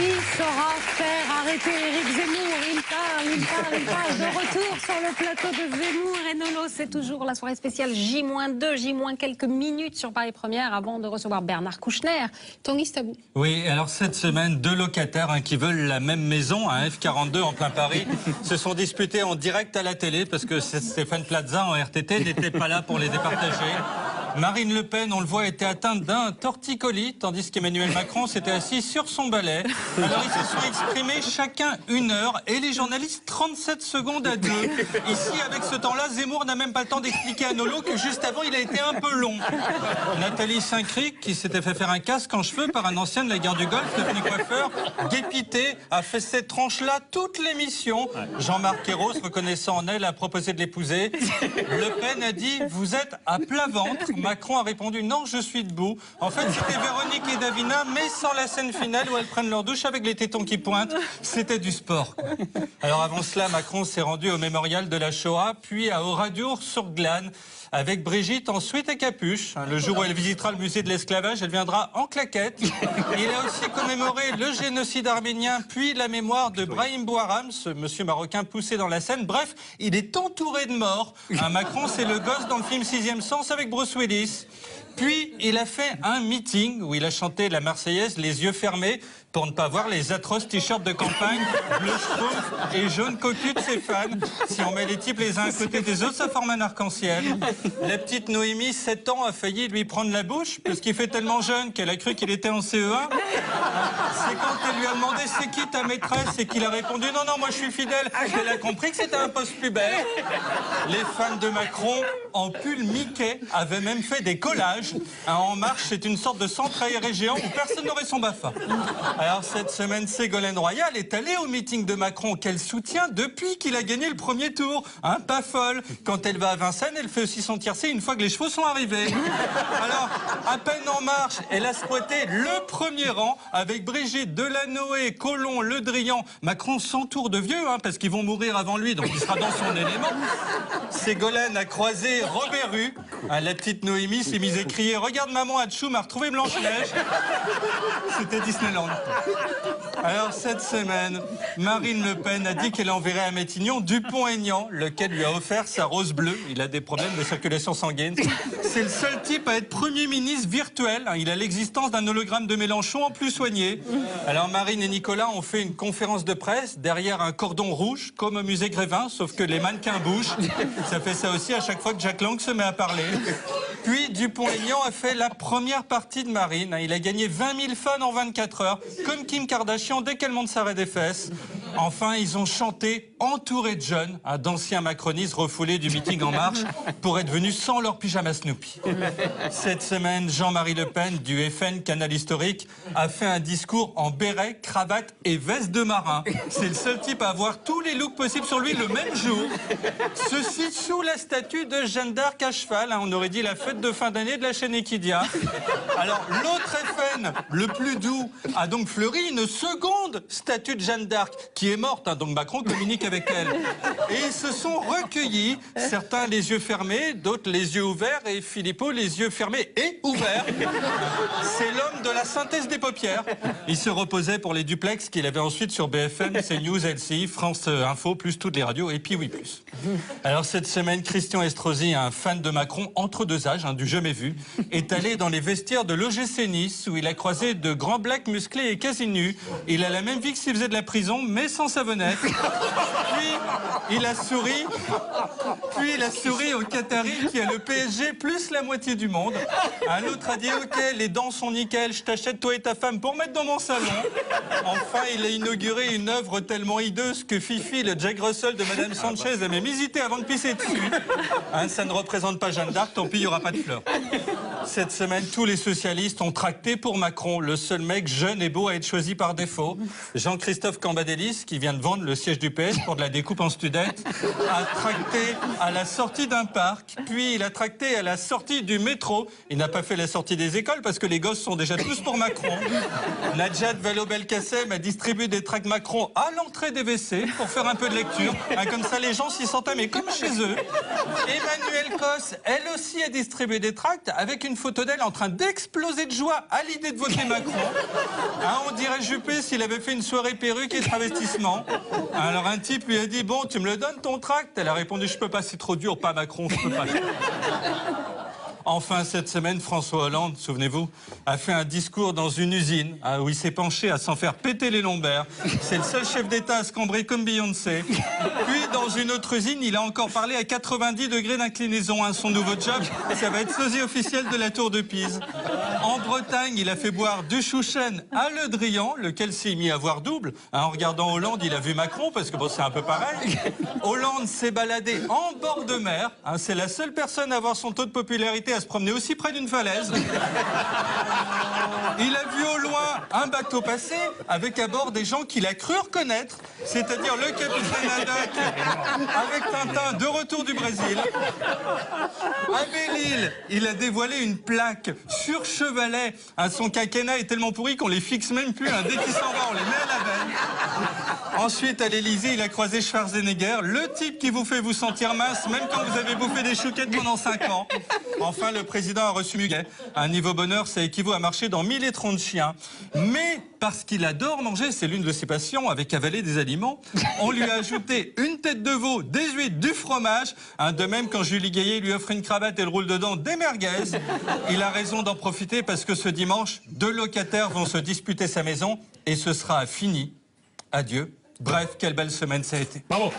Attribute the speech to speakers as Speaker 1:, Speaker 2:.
Speaker 1: Qui saura faire arrêter Éric Zemmour? Il parle. De retour sur le plateau de Zemmour et Nolo. C'est toujours la soirée spéciale J-2, J- quelques minutes sur Paris Première avant de recevoir Bernard Kouchner. Tanguy, c'est à vous.
Speaker 2: Oui, alors cette semaine, deux locataires qui veulent la même maison, un F42 en plein Paris, se sont disputés en direct à la télé parce que Stéphane Plaza en RTT n'était pas là pour les départager. Marine Le Pen, on le voit, était atteinte d'un torticolis, tandis qu'Emmanuel Macron s'était assis sur son balai. Alors ils se sont exprimés chacun 1 heure et les journalistes 37 secondes à 2. Ici, avec ce temps-là, Zemmour n'a même pas le temps d'expliquer à Nolo que juste avant, il a été un peu long. Nathalie Saint-Cric, qui s'était fait faire un casque en cheveux par un ancien de la guerre du Golfe, devenu coiffeur, dépité, a fait cette tranche-là toute l'émission. Jean-Marc Ayrault, reconnaissant en elle, a proposé de l'épouser. Le Pen a dit « Vous êtes à plat ventre ». Macron a répondu « Non, je suis debout ». En fait, c'était Véronique et Davina, mais sans la scène finale où elles prennent leur douche avec les tétons qui pointent. C'était du sport, quoi. Alors avant cela, Macron s'est rendu au mémorial de la Shoah, puis à Oradour-sur-Glane, avec Brigitte en sweat et capuche. Le jour où elle visitera le musée de l'esclavage, elle viendra en claquette. Il a aussi commémoré le génocide arménien, puis la mémoire de Brahim Bouharam, ce monsieur marocain poussé dans la Seine. Bref, il est entouré de morts. Macron, c'est le gosse dans le film Sixième Sens avec Bruce Willis. Puis, il a fait un meeting où il a chanté la Marseillaise les yeux fermés pour ne pas voir les atroces t-shirts de campagne bleu schtroumpf et jaune cocu de ses fans. Si on met les types les uns à côté des autres, ça forme un arc-en-ciel. La petite Noémie, 7 ans, a failli lui prendre la bouche parce qu'il fait tellement jeune qu'elle a cru qu'il était en CE1. C'est quand elle lui a demandé « C'est qui ta maîtresse ?» et qu'il a répondu « Non, non, moi je suis fidèle » qu'elle a compris que c'était un post-pubère. Les fans de Macron, en pull Mickey, avaient même fait des collages. Un En Marche, c'est une sorte de centre aéré géant où personne n'aurait son BAFA. Alors cette semaine, Ségolène Royal est allée au meeting de Macron qu'elle soutient depuis qu'il a gagné le premier tour. Pas folle. Quand elle va à Vincennes, elle fait aussi son tiercé une fois que les chevaux sont arrivés. Alors, à peine en marche, elle a squatté le premier rang avec Brigitte, Delanoë, Collomb, Le Drian. Macron s'entoure de vieux, parce qu'ils vont mourir avant lui, donc il sera dans son élément. Ségolène a croisé Robert Hue. La petite Noémie s'est mise à crier « Regarde maman, Hatchoum a retrouvé Blanche-Neige ». C'était Disneyland. Alors cette semaine, Marine Le Pen a dit qu'elle enverrait à Matignon Dupont-Aignan, lequel lui a offert sa rose bleue. Il a des problèmes de circulation sanguine. C'est le seul type à être Premier ministre virtuel. Il a l'existence d'un hologramme de Mélenchon en plus soigné. Alors Marine et Nicolas ont fait une conférence de presse derrière un cordon rouge, comme au musée Grévin, sauf que les mannequins bougent. Ça fait ça aussi à chaque fois que Jack Lang se met à parler. Puis Dupont-Aignan a fait la première partie de Marine. Il a gagné 20 000 fans en 24 heures, comme Kim Kardashian dès qu'elle monte sa raie des fesses. Enfin, ils ont chanté entourés de jeunes, d'anciens macronistes refoulés du meeting En Marche pour être venus sans leur pyjama Snoopy. Cette semaine, Jean-Marie Le Pen, du FN Canal Historique, a fait un discours en béret, cravate et veste de marin. C'est le seul type à avoir tous les looks possibles sur lui le même jour. Ceci sous la statue de Jeanne d'Arc à cheval. On aurait dit la fête de fin d'année de la chaîne Equidia. Alors, l'autre FN, le plus doux, a donc fleuri une seconde statue de Jeanne d'Arc, qui est morte, donc Macron communique avec elle. Et ils se sont recueillis, certains les yeux fermés, d'autres les yeux ouverts, et Philippot les yeux fermés et ouverts. C'est l'homme de la synthèse des paupières. Il se reposait pour les duplex qu'il avait ensuite sur BFM, CNews, LCI, France Info, plus toutes les radios, et puis oui plus. Alors cette semaine, Christian Estrosi, un fan de Macron entre deux âges, du jamais vu, est allé dans les vestiaires de l'OGC Nice, où il a croisé de grands blacks musclés et quasi nus. Il a la même vie que s'il faisait de la prison, mais sans savonnette. Puis il a souri au Qatari qui a le PSG plus la moitié du monde. Un autre a dit « Ok, les dents sont nickel, je t'achète toi et ta femme pour mettre dans mon salon ». Enfin, il a inauguré une œuvre tellement hideuse que Fifi, le Jack Russell de Madame Sanchez, a même hésité avant de pisser dessus. Ça ne représente pas Jeanne d'Arc, tant pis, il n'y aura pas de fleurs. Cette semaine, tous les socialistes ont tracté pour Macron, le seul mec jeune et beau à être choisi par défaut. Jean-Christophe Cambadélis, qui vient de vendre le siège du PS pour de la découpe en studette, a tracté à la sortie d'un parc, puis il a tracté à la sortie du métro. Il n'a pas fait la sortie des écoles parce que les gosses sont déjà tous pour Macron. Najat Vallaud-Belkacem a distribué des tracts Macron à l'entrée des WC pour faire un peu de lecture. Comme ça, les gens s'y sentaient mais comme chez eux. Emmanuelle Cos, elle aussi, a distribué des tracts avec une photo d'elle en train d'exploser de joie à l'idée de voter Macron. Hein, on dirait Juppé s'il avait fait une soirée perruque et travestissement. Alors un type lui a dit, bon, tu me le donnes ton tract? Elle a répondu, je peux pas, c'est trop dur, pas Macron, je peux pas. Enfin, cette semaine, François Hollande, souvenez-vous, a fait un discours dans une usine où il s'est penché à s'en faire péter les lombaires. C'est le seul chef d'État à se cambrer comme Beyoncé. Puis, dans une autre usine, il a encore parlé à 90 degrés d'inclinaison. Son nouveau job, ça va être sosie officiel de la Tour de Pise. En Bretagne, il a fait boire du chouchen à Le Drian, lequel s'est mis à voir double. En regardant Hollande, il a vu Macron, parce que bon, c'est un peu pareil. Hollande s'est baladé en bord de mer. C'est la seule personne à avoir son taux de popularité à se promener aussi près d'une falaise. Il a vu au loin un bateau passer avec à bord des gens qu'il a cru reconnaître, c'est-à-dire le capitaine Haddock avec Tintin de retour du Brésil. À Belle-Île, il a dévoilé une plaque sur chevalet. Son quinquennat est tellement pourri qu'on les fixe même plus. Dès qu'il s'en va, on les met à la veille. Ensuite, à l'Élysée, il a croisé Schwarzenegger, le type qui vous fait vous sentir mince, même quand vous avez bouffé des chouquettes pendant 5 ans. Enfin, le président a reçu Muguet. Un niveau bonheur, ça équivaut à marcher dans 1030 chiens. Mais parce qu'il adore manger, c'est l'une de ses passions, avec avaler des aliments, on lui a ajouté une tête de veau, des huîtres, du fromage. De même, quand Julie Gaillet lui offre une cravate et le roule dedans des merguez, il a raison d'en profiter parce que ce dimanche, 2 locataires vont se disputer sa maison et ce sera fini. Adieu. Bref, quelle belle semaine ça a été.
Speaker 3: Bravo.